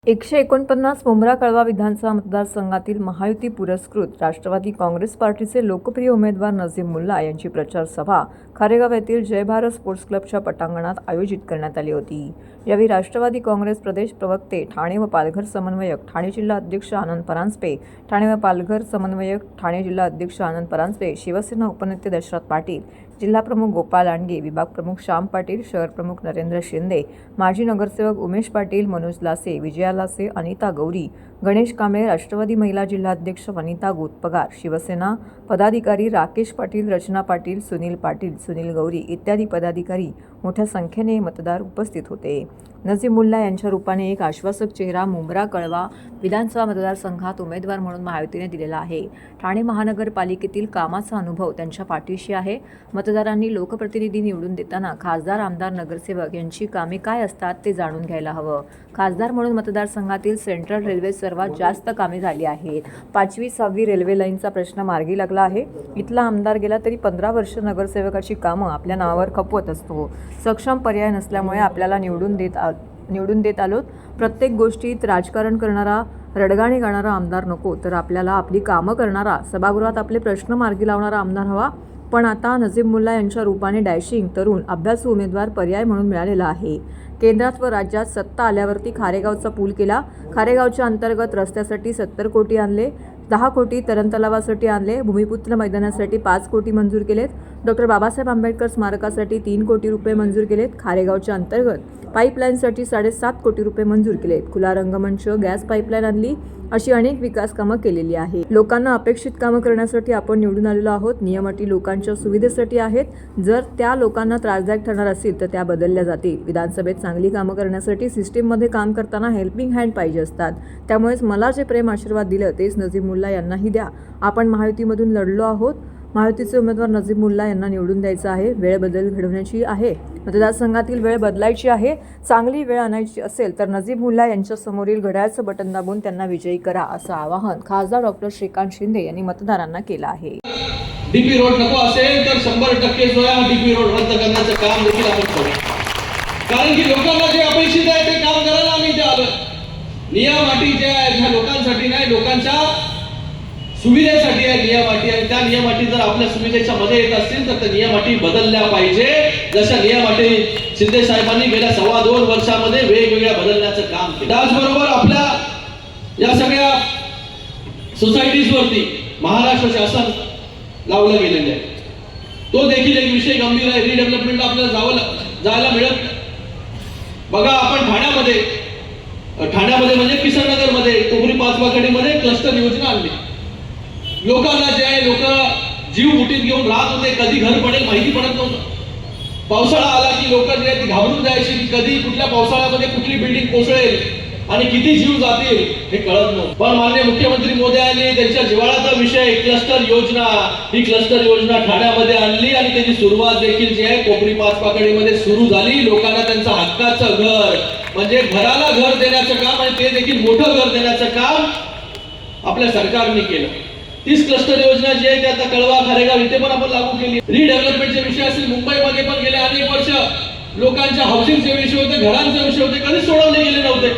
149 मुंब्रा कळवा विधानसभा मतदारसंघातील महायुती पुरस्कृत राष्ट्रवादी काँग्रेस पार्टीचे लोकप्रिय उमेदवार नजीम मुल्ला यांची प्रचार सभा खारेगाव येथील जय भारत स्पोर्ट्स क्लबच्या पटांगणात आयोजित करण्यात आली होती। यावेळी राष्ट्रवादी काँग्रेस प्रदेश प्रवक्ते ठाणे व पालघर समन्वयक ठाणे जिल्हा अध्यक्ष आनंद परांजपे, ठाणे व पालघर समन्वयक ठाणे जिल्हा अध्यक्ष आनंद परांजपे, शिवसेना उपनेते दशरथ पाटील, जिल्हा प्रमुख गोपाल आणगे, विभाग प्रमुख श्याम पाटील, शहर प्रमुख नरेंद्र शिंदे, माजी नगरसेवक उमेश पाटील, मनोज लासे, विजया लासे, अनिता गौरी, गणेश कांबळे, राष्ट्रवादी महिला जिल्हा अध्यक्ष वनिता गोतपगार, शिवसेना पदाधिकारी राकेश पाटील, रचना पाटील, सुनील पाटील, सुनील गौरी इत्यादी पदाधिकारी मोठ्या संख्येने मतदार उपस्थित होते। नजीम मुल्ला यांच्या रूपाने एक आश्वासक चेहरा मुंब्रा कळवा विधानसभा मतदारसंघात उमेदवार म्हणून महायुतीने दिलेला आहे। ठाणे महानगरपालिकेतील कामाचा अनुभव त्यांच्या पाठीशी आहे। मतदारांनी लोकप्रतिनिधी निवडून देताना खासदार, आमदार, नगरसेवक यांची कामे काय असतात ते जाणून घ्यायला हवं। खासदार म्हणून मतदारसंघातील सेंट्रल रेल्वे सर्वात जास्त कामे झाली आहेत। 5वी 6वी रेल्वे लाईनचा प्रश्न मार्गी लागला आहे। इथला आमदार गेला तरी 15 वर्ष नगरसेवकाची कामं आपल्या नावावर खपवत असतो। सक्षम पर्याय नसल्यामुळे आपल्याला निवडून देत आलोत। प्रत्येक गोष्टीत राजकारण करणारा, रडगाणी गाणारा आमदार नको, तर आपल्याला आपली कामं करणारा, सभागृहात आपले प्रश्न मार्गी लावणारा आमदार हवा। पण आता नजीम मुल्ला यांच्या रूपाने डॅशिंग, तरुण, अभ्यासू उमेदवार पर्याय म्हणून मिळालेला आहे। केंद्रात व राज्यात सत्ता आल्यावरती खारेगावचा पूल केला। खारेगावच्या अंतर्गत रस्त्यासाठी 70 कोटी आणले, 10 कोटी तरण तलावासाठी आणले, भूमिपुत्र मैदानासाठी 5 कोटी मंजूर केलेत, डॉक्टर बाबासाहेब आंबेडकर स्मारकासाठी 3 कोटी रुपये मंजूर केलेत, खारेगावच्या अंतर्गत पाईपलाईनसाठी 7.5 कोटी रुपये मंजूर केलेत, खुला रंगमंच, गॅस पाईपलाईन आणली, अशी अनेक विकास कामं केलेली आहे। लोकांना अपेक्षित कामं करण्यासाठी आपण निवडून आलेलो आहोत। नियम अटी लोकांच्या सुविधेसाठी आहेत। जर त्या लोकांना त्रासदायक ठरणार असतील तर त्या बदलल्या जातील। विधानसभेत चांगली कामं करण्यासाठी सिस्टीममध्ये काम करताना हेल्पिंग हँड पाहिजे असतात। त्यामुळेच मला जे प्रेम आशीर्वाद दिलं तेच नजीम मुल्ला यांनाही द्या। आपण महायुतीमधून लढलो आहोत। महायुतीचे उमेदवार नजीम मुल्ला यांना निवडून द्यायचं आहे। वेळ बदल घडवण्याची आहे, मतदारसंघातील वेळ बदलायची आहे। चांगली वेळ आणायची असेल तर नजीम मुल्ला यांच्या समोरील घड्याळाचं बटन दाबून त्यांना विजयी करा, असं आवाहन खासदार डॉक्टर श्रीकांत शिंदे यांनी मतदारांना केलं आहे। डीपी रोड नको असेल तर 100% जो आहे डीपी रोड रद्द करण्याचं काम देखील आपण करू, कारण की लोकांना जे अपेक्षित आहे ते काम करायला आम्ही इथे आलो। नियम अटी जे आहे ह्या लोकांसाठी नाही, लोकांच्या सुविधेसाठी आहे नियम अटी, आणि त्या नियम अटी जर आपल्या सुविधेच्या मध्ये येत असतील तर त्या नियम अटी बदलल्या पाहिजे। जशा नियम अटी शिंदे साहेबांनी गेल्या 2.25 वर्षामध्ये वेगवेगळ्या बदलण्याचं काम केलं। त्याचबरोबर आपल्या या सगळ्या सोसायटीज वरती महाराष्ट्र शासन लावलं गेलेलं आहे, तो देखील एक विषय गंभीर आहे। रिडेव्हलपमेंट आपल्याला जायला मिळत बघा। आपण ठाण्यामध्ये म्हणजे किशननगर मध्ये, कोपरी पाचवाखडीमध्ये क्लस्टर योजना आणली। लोकांना जे आहे, लोक जीव मुठीत घेऊन राहत होते, कधी घर पडेल माहिती पडत नव्हतं। पावसाळा आला की लोक जे आहेत घाबरून जायचे की कधी कुठल्या पावसाळ्यामध्ये कुठली बिल्डिंग कोसळेल आणि किती जीव जातील हे कळत नव्हतं। पण माननीय मुख्यमंत्री मोदयांनी त्यांच्या जिव्हाळ्याचा विषय क्लस्टर योजना, ही क्लस्टर योजना ठाण्यामध्ये आणली आणि त्याची सुरुवात देखील जी आहे कोपरी पाचपाकडीमध्ये सुरू झाली। लोकांना त्यांचं हक्काचं घर म्हणजे घराला घर देण्याचं काम आणि ते देखील मोठं घर देण्याचं काम आपल्या सरकारने केलं। 30 क्लस्टर योजना जी आहे ती आता कळवा, खारेगाव इथे पण आपण लागू केली। रिडेव्हलपमेंटचे विषय असेल, मुंबईमध्ये पण गेले अनेक वर्ष लोकांच्या हाऊसिंगचे विषय होते, घरांचे विषय होते, कधी सोडवले गेले नव्हते।